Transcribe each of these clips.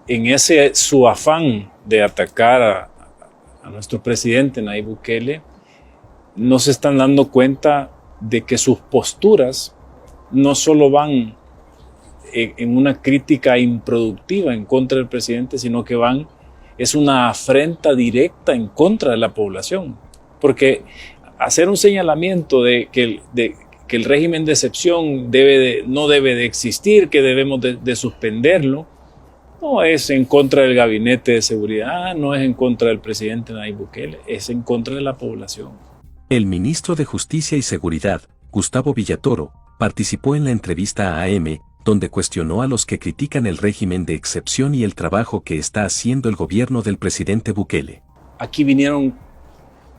En ese su afán de atacar a nuestro presidente Nayib Bukele, no se están dando cuenta de que sus posturas no solo van en una crítica improductiva en contra del presidente, sino que es una afrenta directa en contra de la población. Porque hacer un señalamiento de que el régimen de excepción no debe de existir, que debemos de suspenderlo, no es en contra del gabinete de seguridad, no es en contra del presidente Nayib Bukele, es en contra de la población. El ministro de Justicia y Seguridad, Gustavo Villatoro, participó en la entrevista a AM, donde cuestionó a los que critican el régimen de excepción y el trabajo que está haciendo el gobierno del presidente Bukele. Aquí vinieron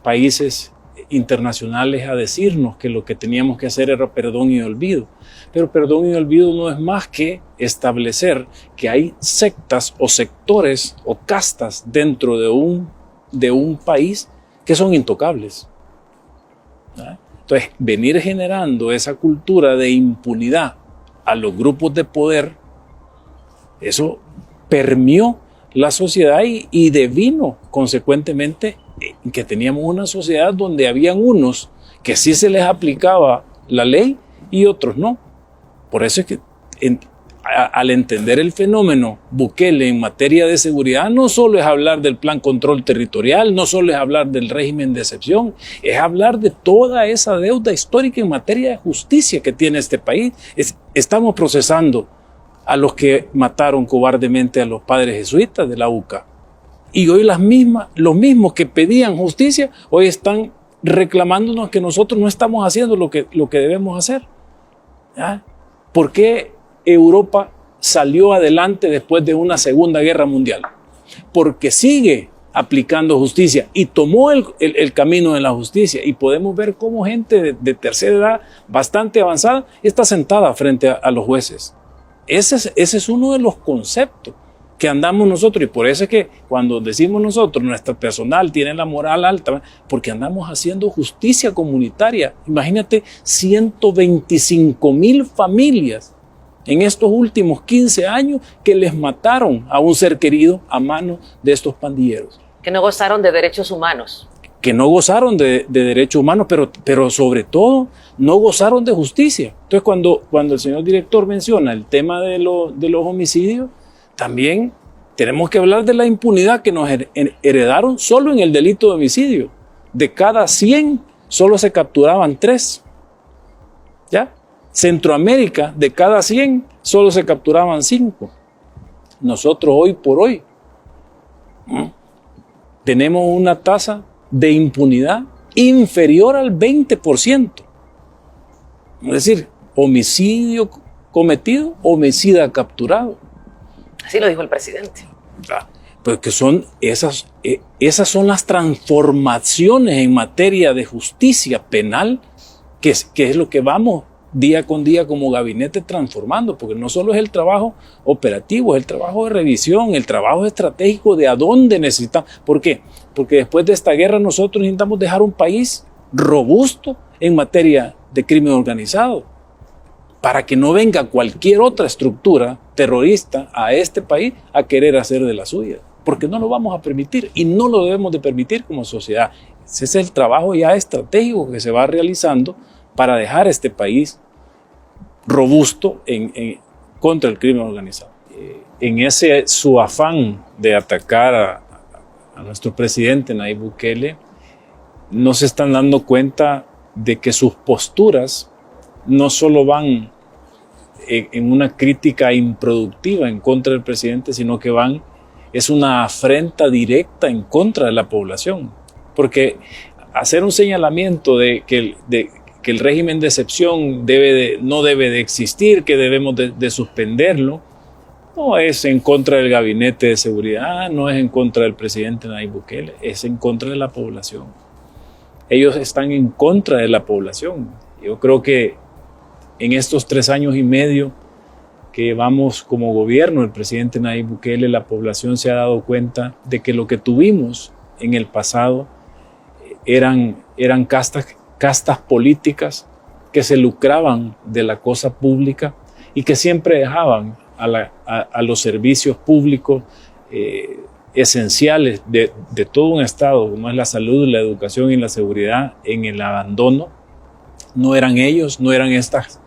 países internacionales a decirnos que lo que teníamos que hacer era perdón y olvido. Pero perdón y olvido no es más que establecer que hay sectas o sectores o castas dentro de un país que son intocables. Entonces, venir generando esa cultura de impunidad a los grupos de poder, eso permeó la sociedad y devino consecuentemente que teníamos una sociedad donde habían unos que sí se les aplicaba la ley y otros no. Por eso es que al entender el fenómeno Bukele en materia de seguridad, no solo es hablar del plan control territorial, no solo es hablar del régimen de excepción, es hablar de toda esa deuda histórica en materia de justicia que tiene este país. Estamos procesando a los que mataron cobardemente a los padres jesuitas de la UCA. Y hoy los mismos que pedían justicia, hoy están reclamándonos que nosotros no estamos haciendo lo que debemos hacer. ¿Ya? ¿Por qué Europa salió adelante después de una Segunda Guerra Mundial? Porque sigue aplicando justicia y tomó el camino de la justicia. Y podemos ver cómo gente de tercera edad, bastante avanzada, está sentada frente a los jueces. Ese es uno de los conceptos que andamos nosotros, y por eso es que cuando decimos nosotros, nuestro personal tiene la moral alta, porque andamos haciendo justicia comunitaria. Imagínate, 125,000 familias en estos últimos 15 años que les mataron a un ser querido a manos de estos pandilleros. Que no gozaron de derechos humanos. Que no gozaron de derechos humanos, pero sobre todo no gozaron de justicia. Entonces cuando el señor director menciona el tema de los homicidios, también tenemos que hablar de la impunidad que nos heredaron solo en el delito de homicidio. De cada 100 solo se capturaban 3. ¿Ya? Centroamérica, de cada 100 solo se capturaban 5. Nosotros hoy por hoy tenemos una tasa de impunidad inferior al 20%. Es decir, homicidio cometido, homicida capturado. Así lo dijo el presidente. Pues que esas son las transformaciones en materia de justicia penal que es lo que vamos día con día como gabinete transformando, porque no solo es el trabajo operativo, es el trabajo de revisión, el trabajo estratégico de a dónde necesitamos. ¿Por qué? Porque después de esta guerra nosotros necesitamos dejar un país robusto en materia de crimen organizado, para que no venga cualquier otra estructura terrorista a este país a querer hacer de la suya, porque no lo vamos a permitir y no lo debemos de permitir como sociedad. Ese es el trabajo ya estratégico que se va realizando para dejar este país robusto contra el crimen organizado. En ese su afán de atacar a nuestro presidente Nayib Bukele, no se están dando cuenta de que sus posturas no solo van en una crítica improductiva en contra del presidente, sino que es una afrenta directa en contra de la población. Porque hacer un señalamiento de que el régimen de excepción no debe de existir, que debemos de suspenderlo, no es en contra del gabinete de seguridad, no es en contra del presidente Nayib Bukele, es en contra de la población. Ellos están en contra de la población. Yo creo que en estos 3 años y medio que llevamos como gobierno el presidente Nayib Bukele, la población se ha dado cuenta de que lo que tuvimos en el pasado eran castas políticas que se lucraban de la cosa pública y que siempre dejaban a los servicios públicos esenciales de todo un Estado, como es la salud, la educación y la seguridad, en el abandono. No eran ellos, no eran estas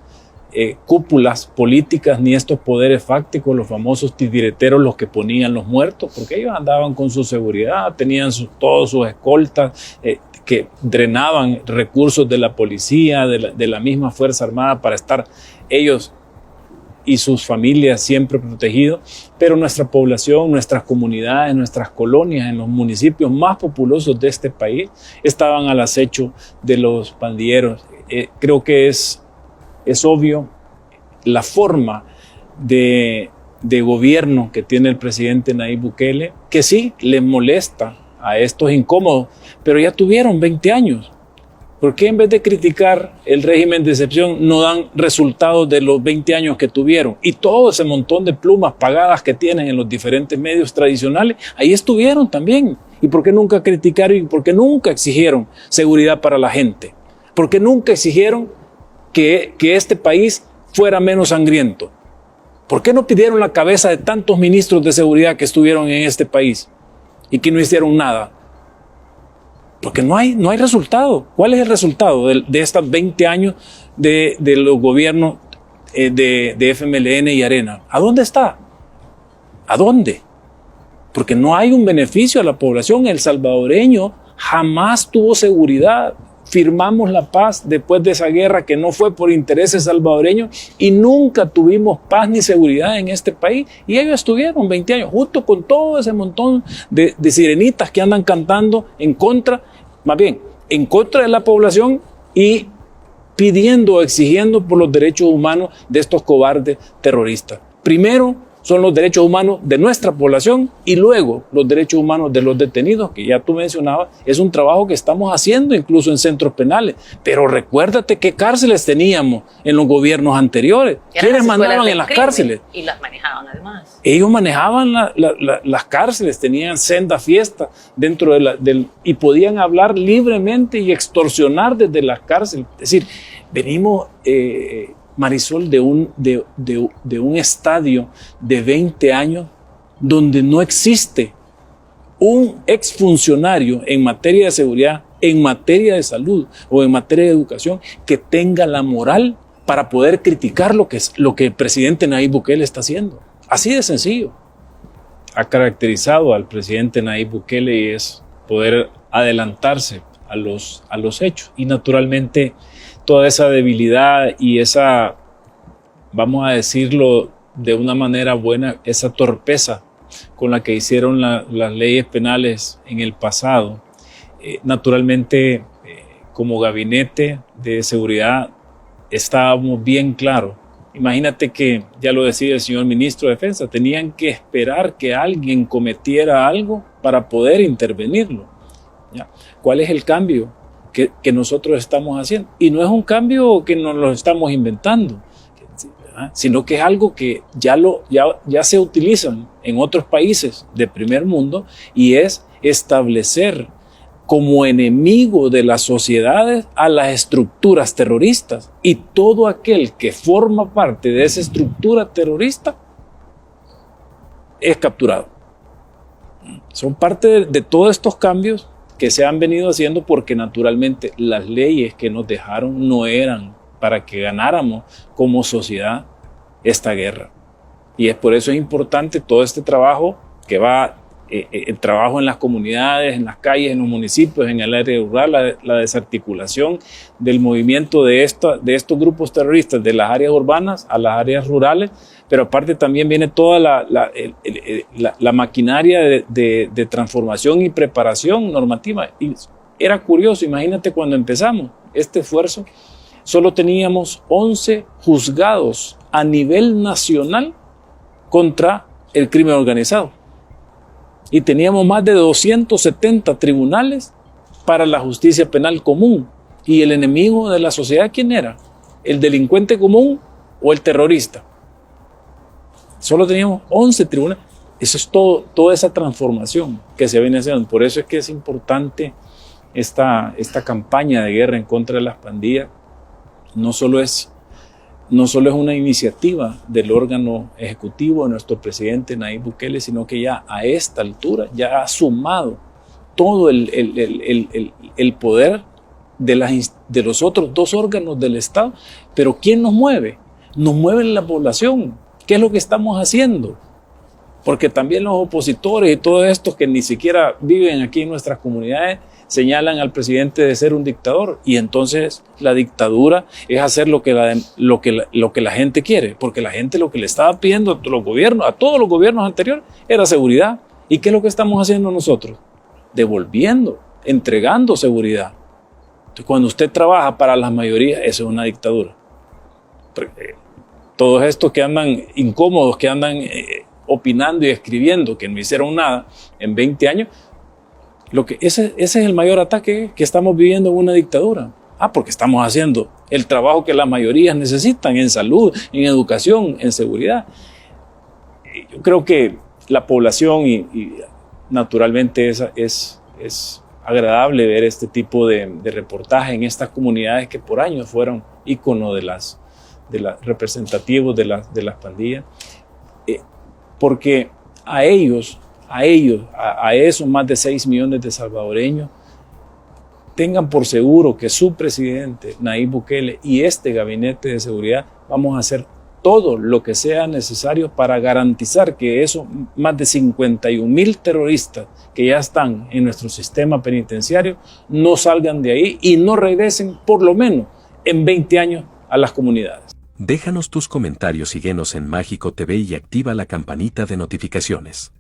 cúpulas políticas ni estos poderes fácticos, los famosos titireteros, los que ponían los muertos, porque ellos andaban con su seguridad, tenían todos sus escoltas que drenaban recursos de la policía, de la misma Fuerza Armada, para estar ellos y sus familias siempre protegidos. Pero nuestra población, nuestras comunidades, nuestras colonias en los municipios más populosos de este país estaban al acecho de los pandilleros. Creo que es obvio la forma de gobierno que tiene el presidente Nayib Bukele, que sí les molesta a estos incómodos, pero ya tuvieron 20 años. ¿Por qué en vez de criticar el régimen de excepción no dan resultados de los 20 años que tuvieron? Y todo ese montón de plumas pagadas que tienen en los diferentes medios tradicionales, ahí estuvieron también. ¿Y por qué nunca criticaron y por qué nunca exigieron seguridad para la gente? ¿Por qué nunca exigieron que este país fuera menos sangriento? ¿Por qué no pidieron la cabeza de tantos ministros de seguridad que estuvieron en este país y que no hicieron nada? Porque no hay resultado. ¿Cuál es el resultado de estos 20 años de los gobiernos de FMLN y Arena? ¿A dónde está? ¿A dónde? Porque no hay un beneficio a la población. El salvadoreño jamás tuvo seguridad. Firmamos la paz después de esa guerra que no fue por intereses salvadoreños y nunca tuvimos paz ni seguridad en este país. Y ellos estuvieron 20 años junto con todo ese montón de sirenitas que andan cantando en contra de la población y pidiendo, exigiendo por los derechos humanos de estos cobardes terroristas. Primero son los derechos humanos de nuestra población y luego los derechos humanos de los detenidos, que ya tú mencionabas. Es un trabajo que estamos haciendo incluso en centros penales. Pero recuérdate qué cárceles teníamos en los gobiernos anteriores. ¿Quiénes mandaban en las cárceles? Y las manejaban además. Ellos manejaban las cárceles, tenían senda fiesta dentro y podían hablar libremente y extorsionar desde las cárceles. Es decir, venimos... Marisol, de un estadio de 20 años donde no existe un exfuncionario en materia de seguridad, en materia de salud o en materia de educación que tenga la moral para poder criticar lo que el presidente Nayib Bukele está haciendo. Así de sencillo. Ha caracterizado al presidente Nayib Bukele y es poder adelantarse a los hechos. Y naturalmente toda esa debilidad y esa, vamos a decirlo de una manera buena, esa torpeza con la que hicieron las leyes penales en el pasado, naturalmente como gabinete de seguridad estábamos bien claros. Imagínate que, ya lo decía el señor ministro de Defensa, tenían que esperar que alguien cometiera algo para poder intervenirlo. ¿Ya? ¿Cuál es el cambio que nosotros estamos haciendo? Y no es un cambio que nos lo estamos inventando, sino que es algo que ya se utiliza en otros países de primer mundo, y es establecer como enemigo de las sociedades a las estructuras terroristas, y todo aquel que forma parte de esa estructura terrorista es capturado. Son parte de todos estos cambios que se han venido haciendo, porque naturalmente las leyes que nos dejaron no eran para que ganáramos como sociedad esta guerra. Y es por eso es importante todo este trabajo que va, el trabajo en las comunidades, en las calles, en los municipios, en el área rural, la desarticulación del movimiento de estos grupos terroristas de las áreas urbanas a las áreas rurales. Pero aparte también viene toda la maquinaria de transformación y preparación normativa. Y era curioso, imagínate cuando empezamos este esfuerzo, solo teníamos 11 juzgados a nivel nacional contra el crimen organizado. Y teníamos más de 270 tribunales para la justicia penal común. ¿Y el enemigo de la sociedad quién era? ¿El delincuente común o el terrorista? Solo teníamos 11 tribunales. Eso es toda esa transformación que se viene haciendo. Por eso es que es importante esta campaña de guerra en contra de las pandillas. No solo es no solo es una iniciativa del órgano ejecutivo de nuestro presidente Nayib Bukele, sino que ya a esta altura ya ha sumado todo el poder de los otros dos órganos del Estado. Pero ¿quién nos mueve? Nos mueve la población. ¿Qué es lo que estamos haciendo? Porque también los opositores y todos estos que ni siquiera viven aquí en nuestras comunidades señalan al presidente de ser un dictador, y entonces la dictadura es hacer lo que la gente quiere, porque la gente lo que le estaba pidiendo a todos los gobiernos anteriores era seguridad. ¿Y qué es lo que estamos haciendo nosotros? Devolviendo, entregando seguridad. Entonces, cuando usted trabaja para las mayorías, eso es una dictadura. Todos estos que andan incómodos, que andan opinando y escribiendo, que no hicieron nada en 20 años, ese es el mayor ataque, que estamos viviendo en una dictadura. Porque estamos haciendo el trabajo que las mayorías necesitan en salud, en educación, en seguridad. Yo creo que la población y naturalmente es agradable ver este tipo de reportajes en estas comunidades que por años fueron ícono de las representativos de las pandillas, porque a esos más de 6 millones de salvadoreños, tengan por seguro que su presidente Nayib Bukele y este gabinete de seguridad vamos a hacer todo lo que sea necesario para garantizar que esos más de 51,000 terroristas que ya están en nuestro sistema penitenciario no salgan de ahí y no regresen por lo menos en 20 años a las comunidades. Déjanos tus comentarios, síguenos en Mágico TV y activa la campanita de notificaciones.